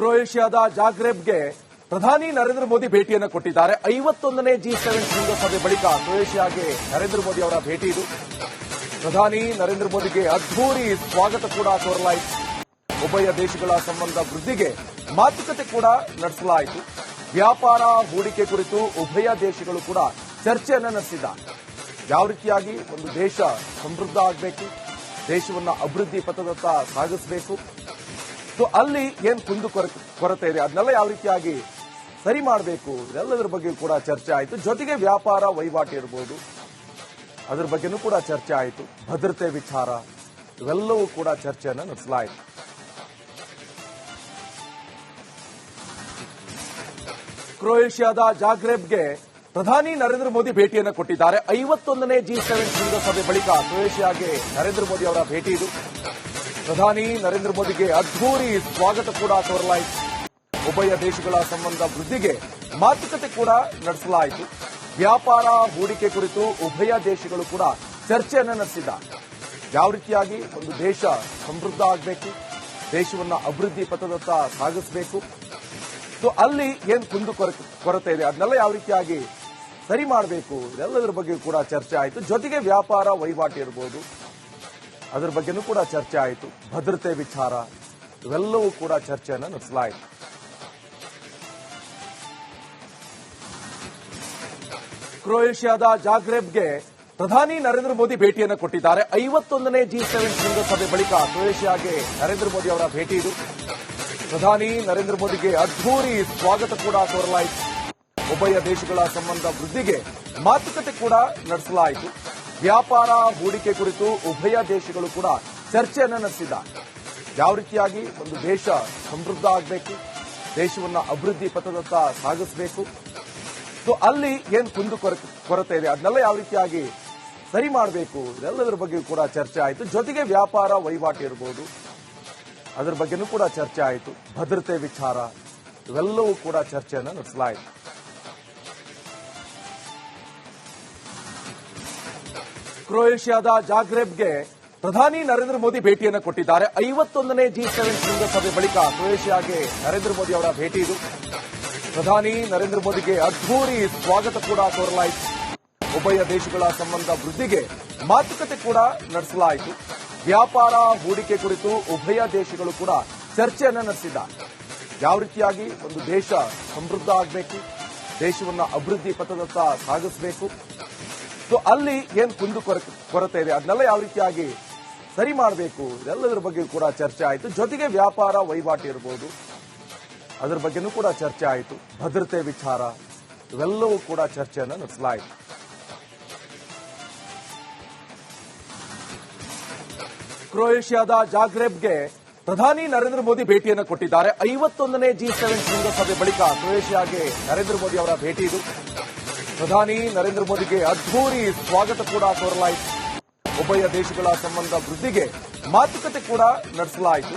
ಕ್ರೊಯೇಷಿಯಾದ ಜಾಗ್ರೆಬ್ಗೆ ಪ್ರಧಾನಿ ನರೇಂದ್ರ ಮೋದಿ ಭೇಟಿಯನ್ನು ಕೊಟ್ಟಿದ್ದಾರೆ. 51ನೇ G7 ಶೃಂಗಸಭೆ ಬಳಿಕ ಕ್ರೊಯೇಷಿಯಾಗೆ ನರೇಂದ್ರ ಮೋದಿ ಅವರ ಭೇಟಿ ಇದು. ಪ್ರಧಾನಿ ನರೇಂದ್ರ ಮೋದಿಗೆ ಅದ್ಧೂರಿ ಸ್ವಾಗತ ಕೂಡ ಕೋರಲಾಯಿತು. ಉಭಯ ದೇಶಗಳ ಸಂಬಂಧ ವೃದ್ಧಿಗೆ ಮಾತುಕತೆ ಕೂಡ ನಡೆಸಲಾಯಿತು. ವ್ಯಾಪಾರ ಹೂಡಿಕೆ ಕುರಿತು ಉಭಯ ದೇಶಗಳು ಕೂಡ ಚರ್ಚೆಯನ್ನು ನಡೆಸಿದ್ದಾರೆ. ಯಾವ ರೀತಿಯಾಗಿ ಒಂದು ದೇಶ ಸಮೃದ್ಧ ಆಗಬೇಕು, ದೇಶವನ್ನ ಅಭಿವೃದ್ಧಿ ಪಥದತ್ತ ಸಾಗಿಸಬೇಕು, ಅಲ್ಲಿ ಏನ್ ಕುಂದು ಕೊರತೆ ಇದೆ ಅದನ್ನೆಲ್ಲ ಯಾವ ರೀತಿಯಾಗಿ ಸರಿ ಮಾಡಬೇಕು, ಇದೆಲ್ಲದರ ಬಗ್ಗೆ ಕೂಡ ಚರ್ಚೆ ಆಯಿತು. ಜೊತೆಗೆ ವ್ಯಾಪಾರ ವಹಿವಾಟು ಇರಬಹುದು, ಅದರ ಬಗ್ಗೆನೂ ಕೂಡ ಚರ್ಚೆ ಆಯಿತು. ಭದ್ರತೆ ವಿಚಾರ ಇವೆಲ್ಲವೂ ಕೂಡ ಚರ್ಚೆಯನ್ನು ನಡೆಸಲಾಯಿತು. ಕ್ರೊಯೇಷಿಯಾದ ಜಾಗ್ರೆಬ್ಗೆ ಪ್ರಧಾನಿ ನರೇಂದ್ರ ಮೋದಿ ಭೇಟಿಯನ್ನು ಕೊಟ್ಟಿದ್ದಾರೆ. 51ನೇ G7 ಶೃಂಗಸಭೆ ಬಳಿಕ ಕ್ರೊಯೇಷಿಯಾಗೆ ನರೇಂದ್ರ ಮೋದಿ ಅವರ ಭೇಟಿ ಇದು. ಪ್ರಧಾನಿ ನರೇಂದ್ರ ಮೋದಿಗೆ ಅದ್ಧೂರಿ ಸ್ವಾಗತ ಕೂಡ ಕೋರಲಾಯಿತು. ಉಭಯ ದೇಶಗಳ ಸಂಬಂಧ ವೃದ್ಧಿಗೆ ಮಾತುಕತೆ ಕೂಡ ನಡೆಸಲಾಯಿತು. ವ್ಯಾಪಾರ ಹೂಡಿಕೆ ಕುರಿತು ಉಭಯ ದೇಶಗಳು ಕೂಡ ಚರ್ಚೆಯನ್ನು ನಡೆಸಿದ್ದಾರೆ. ಯಾವ ರೀತಿಯಾಗಿ ಒಂದು ದೇಶ ಸಮೃದ್ಧ ಆಗಬೇಕು, ದೇಶವನ್ನ ಅಭಿವೃದ್ಧಿ ಪಥದತ್ತ ಸಾಗಿಸಬೇಕು, ಅಲ್ಲಿ ಏನ್ ಕುಂದು ಕೊರತೆ ಇದೆ ಅದನ್ನೆಲ್ಲ ಯಾವ ರೀತಿಯಾಗಿ ಸರಿ ಮಾಡಬೇಕು, ಇದೆಲ್ಲದರ ಬಗ್ಗೆ ಕೂಡ ಚರ್ಚೆ ಆಯಿತು. ಜೊತೆಗೆ ವ್ಯಾಪಾರ ವಹಿವಾಟು ಇರಬಹುದು, ಅದರ ಬಗ್ಗೆನೂ ಕೂಡ ಚರ್ಚೆ ಆಯಿತು. ಭದ್ರತೆ ವಿಚಾರ ಇವೆಲ್ಲವೂ ಕೂಡ ಚರ್ಚೆಯನ್ನು ನಡೆಸಲಾಯಿತು. ಕ್ರೊಯೇಷಿಯಾದ ಜಾಗ್ರೆಬ್ಗೆ ಪ್ರಧಾನಿ ನರೇಂದ್ರ ಮೋದಿ ಭೇಟಿಯನ್ನು ಕೊಟ್ಟಿದ್ದಾರೆ. 51ನೇ G7 ಶೃಂಗಸಭೆ ಬಳಿಕ ಕ್ರೊಯೇಷಿಯಾಗೆ ನರೇಂದ್ರ ಮೋದಿ ಅವರ ಭೇಟಿ ಇದು. ಪ್ರಧಾನಿ ನರೇಂದ್ರ ಮೋದಿಗೆ ಅದ್ಧೂರಿ ಸ್ವಾಗತ ಕೂಡ ಕೋರಲಾಯಿತು. ಉಭಯ ದೇಶಗಳ ಸಂಬಂಧ ವೃದ್ಧಿಗೆ ಮಾತುಕತೆ ಕೂಡ ನಡೆಸಲಾಯಿತು. ವ್ಯಾಪಾರ ಹೂಡಿಕೆ ಕುರಿತು ಉಭಯ ದೇಶಗಳು ಕೂಡ ಚರ್ಚೆಯನ್ನು ನಡೆಸಿದ್ದಾರೆ. ಯಾವ ರೀತಿಯಾಗಿ ಒಂದು ದೇಶ ಸಮೃದ್ಧ ಆಗಬೇಕು, ದೇಶವನ್ನ ಅಭಿವೃದ್ಧಿ ಪಥದತ್ತ ಸಾಗಿಸಬೇಕು, ಅಲ್ಲಿ ಏನ್ ಕುಂದು ಕೊರತೆ ಇದೆ ಅದನ್ನೆಲ್ಲ ಯಾವ ರೀತಿಯಾಗಿ ಸರಿ ಮಾಡಬೇಕು, ಇದೆಲ್ಲದರ ಬಗ್ಗೆ ಕೂಡ ಚರ್ಚೆ ಆಯಿತು. ಜೊತೆಗೆ ವ್ಯಾಪಾರ ವಹಿವಾಟು ಇರಬಹುದು, ಅದರ ಬಗ್ಗೆನೂ ಕೂಡ ಚರ್ಚೆ ಆಯಿತು. ಭದ್ರತೆ ವಿಚಾರ ಇವೆಲ್ಲವೂ ಕೂಡ ಚರ್ಚೆಯನ್ನು ನಡೆಸಲಾಯಿತು. ಕ್ರೊಯೇಷಿಯಾದ ಜಾಗ್ರೆಬ್ಗೆ ಪ್ರಧಾನಿ ನರೇಂದ್ರ ಮೋದಿ ಭೇಟಿಯನ್ನು ಕೊಟ್ಟಿದ್ದಾರೆ. 51ನೇ G7 ಶೃಂಗಸಭೆ ಬಳಿಕ ಕ್ರೊಯೇಷಿಯಾಗೆ ನರೇಂದ್ರ ಮೋದಿ ಅವರ ಭೇಟಿ ಇದು. ಪ್ರಧಾನಿ ನರೇಂದ್ರ ಮೋದಿಗೆ ಅದ್ಧೂರಿ ಸ್ವಾಗತ ಕೂಡ ಕೋರಲಾಯಿತು. ಉಭಯ ದೇಶಗಳ ಸಂಬಂಧ ವೃದ್ಧಿಗೆ ಮಾತುಕತೆ ಕೂಡ ನಡೆಸಲಾಯಿತು. ವ್ಯಾಪಾರ ಹೂಡಿಕೆ ಕುರಿತು ಉಭಯ ದೇಶಗಳು ಕೂಡ ಚರ್ಚೆಯನ್ನು ನಡೆಸಿದ್ದಾರೆ. ಯಾವ ರೀತಿಯಾಗಿ ಒಂದು ದೇಶ ಸಮೃದ್ಧ ಆಗಬೇಕು, ದೇಶವನ್ನ ಅಭಿವೃದ್ಧಿ ಪಥದತ್ತ ಸಾಗಿಸಬೇಕು, ಅಲ್ಲಿ ಏನ್ ಕುಂದು ಕೊರತೆ ಇದೆ ಅದನ್ನೆಲ್ಲ ಯಾವ ರೀತಿಯಾಗಿ ಸರಿ ಮಾಡಬೇಕು, ಇದೆಲ್ಲದರ ಬಗ್ಗೆ ಕೂಡ ಚರ್ಚೆ ಆಯಿತು. ಜೊತೆಗೆ ವ್ಯಾಪಾರ ವಹಿವಾಟು ಇರಬಹುದು, ಅದರ ಬಗ್ಗೆನೂ ಕೂಡ ಚರ್ಚೆ ಆಯಿತು. ಭದ್ರತೆ ವಿಚಾರ ಇವೆಲ್ಲವೂ ಕೂಡ ಚರ್ಚೆಯನ್ನು ನಡೆಸಲಾಯಿತು. ಕ್ರೊಯೇಷಿಯಾದ ಜಾಗ್ರೆಬ್ಗೆ ಪ್ರಧಾನಿ ನರೇಂದ್ರ ಮೋದಿ ಭೇಟಿಯನ್ನು ಕೊಟ್ಟಿದ್ದಾರೆ. 51ನೇ G7 ಶೃಂಗಸಭೆ ಬಳಿಕ ಕ್ರೊಯೇಷಿಯಾಗೆ ನರೇಂದ್ರ ಮೋದಿ ಅವರ ಭೇಟಿ ಇದು. ಪ್ರಧಾನಿ ನರೇಂದ್ರ ಮೋದಿಗೆ ಅದ್ಧೂರಿ ಸ್ವಾಗತ ಕೂಡ ಕೋರಲಾಯಿತು. ಉಭಯ ದೇಶಗಳ ಸಂಬಂಧ ವೃದ್ಧಿಗೆ ಮಾತುಕತೆ ಕೂಡ ನಡೆಸಲಾಯಿತು.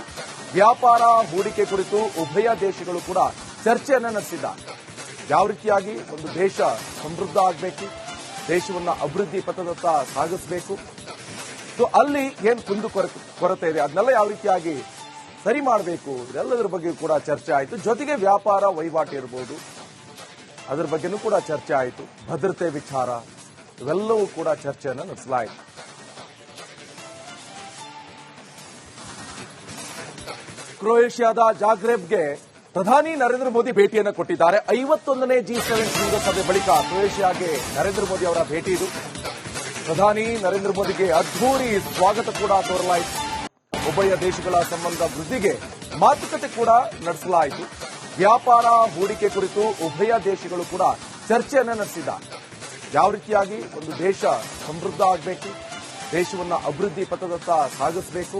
ವ್ಯಾಪಾರ ಹೂಡಿಕೆ ಕುರಿತು ಉಭಯ ದೇಶಗಳು ಕೂಡ ಚರ್ಚೆಯನ್ನು ನಡೆಸಿದ್ದಾರೆ. ಯಾವ ರೀತಿಯಾಗಿ ಒಂದು ದೇಶ ಸಮೃದ್ಧ ಆಗಬೇಕು, ದೇಶವನ್ನ ಅಭಿವೃದ್ಧಿ ಪಥದತ್ತ ಸಾಗಿಸಬೇಕು, ಅಲ್ಲಿ ಏನ್ ಕುಂದು ಕೊರತೆ ಇದೆ ಅದನ್ನೆಲ್ಲ ಯಾವ ರೀತಿಯಾಗಿ ಸರಿ ಮಾಡಬೇಕು, ಇದೆಲ್ಲದರ ಬಗ್ಗೆ ಕೂಡ ಚರ್ಚೆ ಆಯಿತು. ಜೊತೆಗೆ ವ್ಯಾಪಾರ ವಹಿವಾಟು ಇರಬಹುದು, ಅದರ ಬಗ್ಗೆನೂ ಕೂಡ ಚರ್ಚೆ ಆಯಿತು. ಭದ್ರತೆ ವಿಚಾರ ಇವೆಲ್ಲವೂ ಕೂಡ ಚರ್ಚೆಯನ್ನು ನಡೆಸಲಾಯಿತು. ಕ್ರೊಯೇಷಿಯಾದ ಜಾಗ್ರೆಬ್ಗೆ ಪ್ರಧಾನಿ ನರೇಂದ್ರ ಮೋದಿ ಭೇಟಿಯನ್ನು ಕೊಟ್ಟಿದ್ದಾರೆ. 51ನೇ G7 ಶೃಂಗಸಭೆ ಬಳಿಕ ಕ್ರೊಯೇಷಿಯಾಗೆ ನರೇಂದ್ರ ಮೋದಿ ಅವರ ಭೇಟಿ ಇದು. ಪ್ರಧಾನಿ ನರೇಂದ್ರ ಮೋದಿಗೆ ಅದ್ಧೂರಿ ಸ್ವಾಗತ ಕೂಡ ಕೋರಲಾಯಿತು. ಉಭಯ ದೇಶಗಳ ಸಂಬಂಧ ವೃದ್ಧಿಗೆ ಮಾತುಕತೆ ಕೂಡ ನಡೆಸಲಾಯಿತು. ವ್ಯಾಪಾರ ಹೂಡಿಕೆ ಕುರಿತು ಉಭಯ ದೇಶಗಳು ಕೂಡ ಚರ್ಚೆಯನ್ನು ನಡೆಸಿದ್ದಾರೆ. ಯಾವ ರೀತಿಯಾಗಿ ಒಂದು ದೇಶ ಸಮೃದ್ಧ ಆಗಬೇಕು, ದೇಶವನ್ನ ಅಭಿವೃದ್ಧಿ ಪಥದತ್ತ ಸಾಗಿಸಬೇಕು,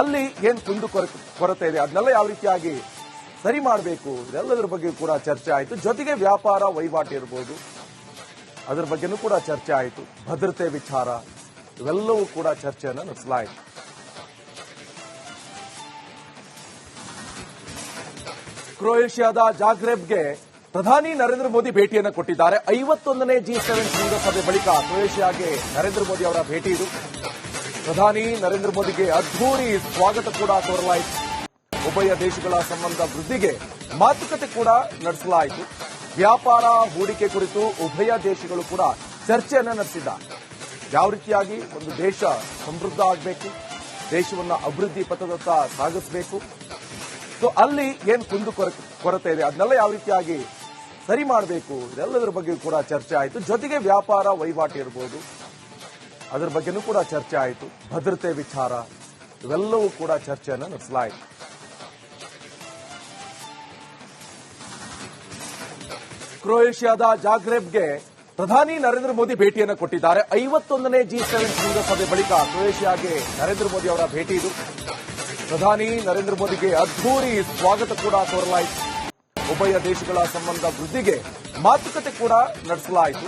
ಅಲ್ಲಿ ಏನ್ ಕುಂದು ಕೊರತೆ ಇದೆ ಅದನ್ನೆಲ್ಲ ಯಾವ ರೀತಿಯಾಗಿ ಸರಿ ಮಾಡಬೇಕು, ಇದೆಲ್ಲದರ ಬಗ್ಗೆ ಕೂಡ ಚರ್ಚೆ ಆಯಿತು. ಜೊತೆಗೆ ವ್ಯಾಪಾರ ವಹಿವಾಟು ಇರಬಹುದು, ಅದರ ಬಗ್ಗೆನೂ ಕೂಡ ಚರ್ಚೆ ಆಯಿತು. ಭದ್ರತೆ ವಿಚಾರ ಇವೆಲ್ಲವೂ ಕೂಡ ಚರ್ಚೆಯನ್ನು ನಡೆಸಲಾಯಿತು. ಕ್ರೊಯೇಷಿಯಾದ ಜಾಗ್ರೆಬ್ಗೆ ಪ್ರಧಾನಿ ನರೇಂದ್ರ ಮೋದಿ ಭೇಟಿಯನ್ನು ಕೊಟ್ಟಿದ್ದಾರೆ. 51ನೇ G7 ಶೃಂಗಸಭೆ ಬಳಿಕ ಕ್ರೊಯೇಷಿಯಾಗೆ ನರೇಂದ್ರ ಮೋದಿ ಅವರ ಭೇಟಿ ಇದು. ಪ್ರಧಾನಿ ನರೇಂದ್ರ ಮೋದಿಗೆ ಅದ್ಧೂರಿ ಸ್ವಾಗತ ಕೂಡ ಕೋರಲಾಯಿತು. ಉಭಯ ದೇಶಗಳ ಸಂಬಂಧ ವೃದ್ಧಿಗೆ ಮಾತುಕತೆ ಕೂಡ ನಡೆಸಲಾಯಿತು. ವ್ಯಾಪಾರ ಹೂಡಿಕೆ ಕುರಿತು ಉಭಯ ದೇಶಗಳು ಕೂಡ ಚರ್ಚೆಯನ್ನು ನಡೆಸಿದ್ದಾರೆ. ಯಾವ ರೀತಿಯಾಗಿ ಒಂದು ದೇಶ ಸಮೃದ್ಧ ಆಗಬೇಕು, ದೇಶವನ್ನ ಅಭಿವೃದ್ಧಿ ಪಥದತ್ತ ಸಾಗಿಸಬೇಕು, ಸೊ ಅಲ್ಲಿ ಏನು ಕೊರತೆ ಇದೆ ಅದನ್ನೆಲ್ಲ ಯಾವ ರೀತಿಯಾಗಿ ಸರಿ ಮಾಡಬೇಕು, ಇದೆಲ್ಲದರ ಬಗ್ಗೆ ಕೂಡ ಚರ್ಚೆ ಆಯಿತು. ಜೊತೆಗೆ ವ್ಯಾಪಾರ ವಹಿವಾಟು ಇರಬಹುದು, ಅದರ ಬಗ್ಗೆನೂ ಕೂಡ ಚರ್ಚೆ ಆಯಿತು. ಭದ್ರತೆ ವಿಚಾರ ಇವೆಲ್ಲವೂ ಕೂಡ ಚರ್ಚೆಯನ್ನು ನಡೆಸಲಾಯಿತು. ಕ್ರೊಯೇಷಿಯಾದ ಜಾಗ್ರೆಬ್ಗೆ ಪ್ರಧಾನಿ ನರೇಂದ್ರ ಮೋದಿ ಭೇಟಿಯನ್ನು ಕೊಟ್ಟಿದ್ದಾರೆ. 51ನೇ G7 ಶೃಂಗಸಭೆ ಬಳಿಕ ಕ್ರೊಯೇಷಿಯಾಗೆ ನರೇಂದ್ರ ಮೋದಿ ಅವರ ಭೇಟಿ ಇದು. ಪ್ರಧಾನಿ ನರೇಂದ್ರ ಮೋದಿಗೆ ಅದ್ಧೂರಿ ಸ್ವಾಗತ ಕೂಡ ಕೋರಲಾಯಿತು. ಉಭಯ ದೇಶಗಳ ಸಂಬಂಧ ವೃದ್ಧಿಗೆ ಮಾತುಕತೆ ಕೂಡ ನಡೆಸಲಾಯಿತು.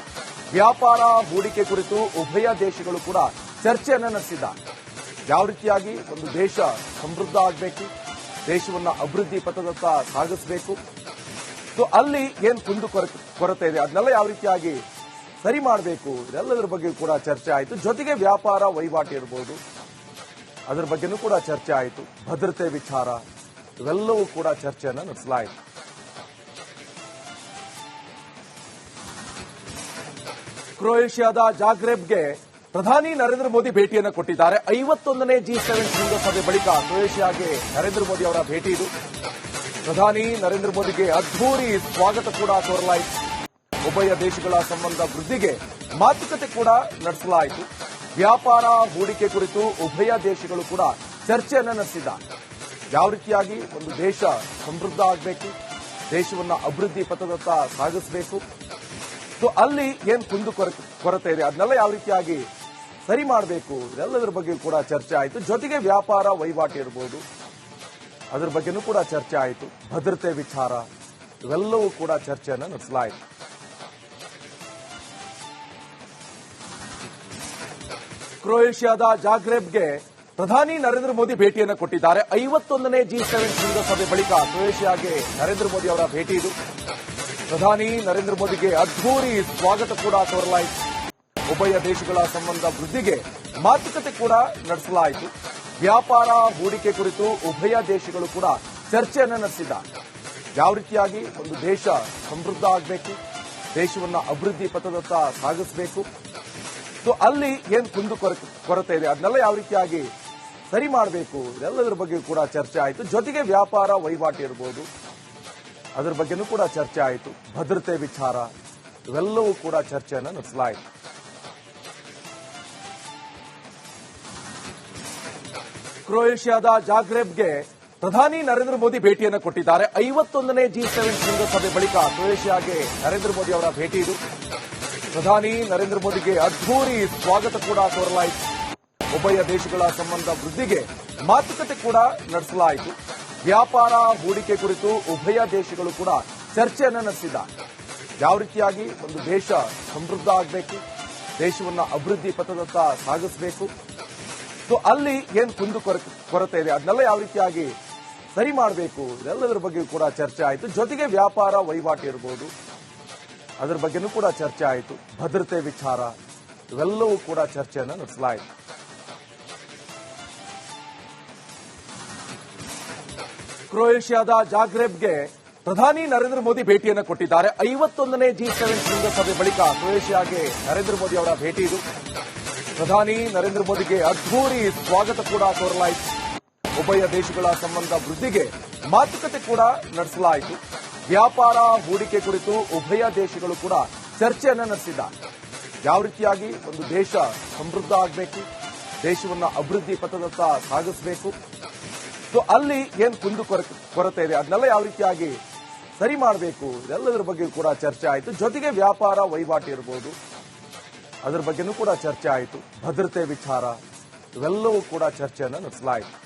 ವ್ಯಾಪಾರ ಹೂಡಿಕೆ ಕುರಿತು ಉಭಯ ದೇಶಗಳು ಕೂಡ ಚರ್ಚೆಯನ್ನು ನಡೆಸಿದ್ದಾರೆ. ಯಾವ ರೀತಿಯಾಗಿ ಒಂದು ದೇಶ ಸಮೃದ್ಧ ಆಗಬೇಕು, ದೇಶವನ್ನ ಅಭಿವೃದ್ಧಿ ಪಥದತ್ತ ಸಾಗಿಸಬೇಕು, ಸೊ ಅಲ್ಲಿ ಏನು ಕೊರತೆ ಇದೆ ಅದನ್ನೆಲ್ಲ ಯಾವ ರೀತಿಯಾಗಿ ಸರಿ ಮಾಡಬೇಕು, ಇದೆಲ್ಲದರ ಬಗ್ಗೆ ಕೂಡ ಚರ್ಚೆ ಆಯಿತು. ಜೊತೆಗೆ ವ್ಯಾಪಾರ ವಹಿವಾಟು ಇರಬಹುದು, ಅದರ ಬಗ್ಗೆನೂ ಕೂಡ ಚರ್ಚೆ ಆಯಿತು. ಭದ್ರತೆ ವಿಚಾರ ಇವೆಲ್ಲವೂ ಕೂಡ ಚರ್ಚೆಯನ್ನು ನಡೆಸಲಾಯಿತು. ಕ್ರೊಯೇಷಿಯಾದ ಜಾಗ್ರೆಬ್ಗೆ ಪ್ರಧಾನಿ ನರೇಂದ್ರ ಮೋದಿ ಭೇಟಿಯನ್ನು ಕೊಟ್ಟಿದ್ದಾರೆ. 51ನೇ G7 ಶೃಂಗಸಭೆ ಬಳಿಕ ಕ್ರೊಯೇಷಿಯಾಗೆ ನರೇಂದ್ರ ಮೋದಿ ಅವರ ಭೇಟಿ ಇದು. ಪ್ರಧಾನಿ ನರೇಂದ್ರ ಮೋದಿಗೆ ಅದ್ಧೂರಿ ಸ್ವಾಗತ ಕೂಡ ಕೋರಲಾಯಿತು. ಉಭಯ ದೇಶಗಳ ಸಂಬಂಧ ವೃದ್ಧಿಗೆ ಮಾತುಕತೆ ಕೂಡ ನಡೆಸಲಾಯಿತು. ವ್ಯಾಪಾರ ಹೂಡಿಕೆ ಕುರಿತು ಉಭಯ ದೇಶಗಳು ಕೂಡ ಚರ್ಚೆಯನ್ನು ನಡೆಸಿದ್ದಾರೆ. ಯಾವ ರೀತಿಯಾಗಿ ಒಂದು ದೇಶ ಸಮೃದ್ಧ ಆಗಬೇಕು, ದೇಶವನ್ನ ಅಭಿವೃದ್ಧಿ ಪಥದತ್ತ ಸಾಗಿಸಬೇಕು, ಸೊ ಅಲ್ಲಿ ಏನು ಕೊರತೆ ಇದೆ ಅದನ್ನೆಲ್ಲ ಯಾವ ರೀತಿಯಾಗಿ ಸರಿ ಮಾಡಬೇಕು, ಇದೆಲ್ಲದರ ಬಗ್ಗೆ ಕೂಡ ಚರ್ಚೆ ಆಯಿತು. ಜೊತೆಗೆ ವ್ಯಾಪಾರ ವಹಿವಾಟು ಇರಬಹುದು, ಅದರ ಬಗ್ಗೆನೂ ಕೂಡ ಚರ್ಚೆ ಆಯಿತು. ಭದ್ರತೆ ವಿಚಾರ ಇವೆಲ್ಲವೂ ಕೂಡ ಚರ್ಚೆಯನ್ನು ನಡೆಸಲಾಯಿತು. ಕ್ರೊಯೇಷಿಯಾದ ಜಾಗ್ರೆಬ್ಗೆ ಪ್ರಧಾನಿ ನರೇಂದ್ರ ಮೋದಿ ಭೇಟಿಯನ್ನು ಕೊಟ್ಟಿದ್ದಾರೆ. 51ನೇ G7 ಶೃಂಗಸಭೆ ಬಳಿಕ ಕ್ರೊಯೇಷಿಯಾಗೆ ನರೇಂದ್ರ ಮೋದಿ ಅವರ ಭೇಟಿ ಇದು. ಪ್ರಧಾನಿ ನರೇಂದ್ರ ಮೋದಿಗೆ ಅದ್ಧೂರಿ ಸ್ವಾಗತ ಕೂಡ ಕೋರಲಾಯಿತು. ಉಭಯ ದೇಶಗಳ ಸಂಬಂಧ ವೃದ್ಧಿಗೆ ಮಾತುಕತೆ ಕೂಡ ನಡೆಸಲಾಯಿತು. ವ್ಯಾಪಾರ ಹೂಡಿಕೆ ಕುರಿತು ಉಭಯ ದೇಶಗಳು ಕೂಡ ಚರ್ಚೆಯನ್ನು ನಡೆಸಿದ್ದಾರೆ. ಯಾವ ರೀತಿಯಾಗಿ ಒಂದು ದೇಶ ಸಮೃದ್ಧ ಆಗಬೇಕು, ದೇಶವನ್ನ ಅಭಿವೃದ್ಧಿ ಪಥದತ್ತ ಸಾಗಿಸಬೇಕು, ಸೊ ಅಲ್ಲಿ ಏನು ಕೊರತೆ ಇದೆ ಅದನ್ನೆಲ್ಲ ಯಾವ ರೀತಿಯಾಗಿ ಸರಿ ಮಾಡಬೇಕು, ಇದೆಲ್ಲದರ ಬಗ್ಗೆ ಕೂಡ ಚರ್ಚೆ ಆಯಿತು. ಜೊತೆಗೆ ವ್ಯಾಪಾರ ವಹಿವಾಟು ಇರಬಹುದು, ಅದರ ಬಗ್ಗೆನೂ ಕೂಡ ಚರ್ಚೆ ಆಯಿತು. ಭದ್ರತೆ ವಿಚಾರ ಇವೆಲ್ಲವೂ ಕೂಡ ಚರ್ಚೆಯನ್ನು ನಡೆಸಲಾಯಿತು. ಕ್ರೊಯೇಷಿಯಾದ ಜಾಗ್ರೆಬ್ಗೆ ಪ್ರಧಾನಿ ನರೇಂದ್ರ ಮೋದಿ ಭೇಟಿಯನ್ನು ಕೊಟ್ಟಿದ್ದಾರೆ. 51ನೇ G7 ಶೃಂಗಸಭೆ ಬಳಿಕ ಕ್ರೊಯೇಷಿಯಾಗೆ ನರೇಂದ್ರ ಮೋದಿ ಅವರ ಭೇಟಿ ಇದು. ಪ್ರಧಾನಿ ನರೇಂದ್ರ ಮೋದಿಗೆ ಅದ್ಧೂರಿ ಸ್ವಾಗತ ಕೂಡ ಕೋರಲಾಯಿತು. ಉಭಯ ದೇಶಗಳ ಸಂಬಂಧ ವೃದ್ಧಿಗೆ ಮಾತುಕತೆ ಕೂಡ ನಡೆಸಲಾಯಿತು. ವ್ಯಾಪಾರ ಹೂಡಿಕೆ ಕುರಿತು ಉಭಯ ದೇಶಗಳು ಕೂಡ ಚರ್ಚೆಯನ್ನು ನಡೆಸಿದ್ದಾರೆ. ಯಾವ ರೀತಿಯಾಗಿ ಒಂದು ದೇಶ ಸಮೃದ್ಧ ಆಗಬೇಕು, ದೇಶವನ್ನ ಅಭಿವೃದ್ಧಿ ಪಥದತ್ತ ಸಾಗಿಸಬೇಕು, ಸೊ ಅಲ್ಲಿ ಏನು ಕೊರತೆ ಇದೆ ಅದನ್ನೆಲ್ಲ ಯಾವ ರೀತಿಯಾಗಿ ಸರಿ ಮಾಡಬೇಕು, ಇದೆಲ್ಲದರ ಬಗ್ಗೆ ಕೂಡ ಚರ್ಚೆ ಆಯಿತು. ಜೊತೆಗೆ ವ್ಯಾಪಾರ ವಹಿವಾಟು ಇರಬಹುದು, ಅದರ ಬಗ್ಗೆನೂ ಕೂಡ ಚರ್ಚೆ ಆಯಿತು. ಭದ್ರತೆ ವಿಚಾರ ಇವೆಲ್ಲವೂ ಕೂಡ ಚರ್ಚೆಯನ್ನು ನಡೆಸಲಾಯಿತು. ಕ್ರೊಯೇಷಿಯಾದ ಜಾಗ್ರೆಬ್ಗೆ ಪ್ರಧಾನಿ ನರೇಂದ್ರ ಮೋದಿ ಭೇಟಿಯನ್ನು ಕೊಟ್ಟಿದ್ದಾರೆ. 51ನೇ G7 ಶೃಂಗಸಭೆ ಬಳಿಕ ಕ್ರೊಯೇಷಿಯಾಗೆ ನರೇಂದ್ರ ಮೋದಿ ಅವರ ಭೇಟಿ ಇದು. ಪ್ರಧಾನಿ ನರೇಂದ್ರ ಮೋದಿಗೆ ಅದ್ಧೂರಿ ಸ್ವಾಗತ ಕೂಡ ಕೋರಲಾಯಿತು. ಉಭಯ ದೇಶಗಳ ಸಂಬಂಧ ವೃದ್ಧಿಗೆ ಮಾತುಕತೆ ಕೂಡ ನಡೆಸಲಾಯಿತು. ವ್ಯಾಪಾರ ಹೂಡಿಕೆ ಕುರಿತು ಉಭಯ ದೇಶಗಳು ಕೂಡ ಚರ್ಚೆಯನ್ನು ನಡೆಸಿದ್ದಾರೆ. ಯಾವ ರೀತಿಯಾಗಿ ಒಂದು ದೇಶ ಸಮೃದ್ಧ ಆಗಬೇಕು, ದೇಶವನ್ನ ಅಭಿವೃದ್ಧಿ ಪಥದತ್ತ ಸಾಗಿಸಬೇಕು, ಸೊ ಅಲ್ಲಿ ಏನು ಕೊರತೆ ಇದೆ ಅದನ್ನೆಲ್ಲ ಯಾವ ರೀತಿಯಾಗಿ ಸರಿ ಮಾಡಬೇಕು, ಇದೆಲ್ಲದರ ಬಗ್ಗೆ ಕೂಡ ಚರ್ಚೆ ಆಯಿತು. ಜೊತೆಗೆ ವ್ಯಾಪಾರ ವಹಿವಾಟು ಇರಬಹುದು, ಅದರ ಬಗ್ಗೆನೂ ಕೂಡ ಚರ್ಚೆ ಆಯಿತು. ಭದ್ರತೆ ವಿಚಾರ ಇವೆಲ್ಲವೂ ಕೂಡ ಚರ್ಚೆಯನ್ನು ನಡೆಸಲಾಯಿತು.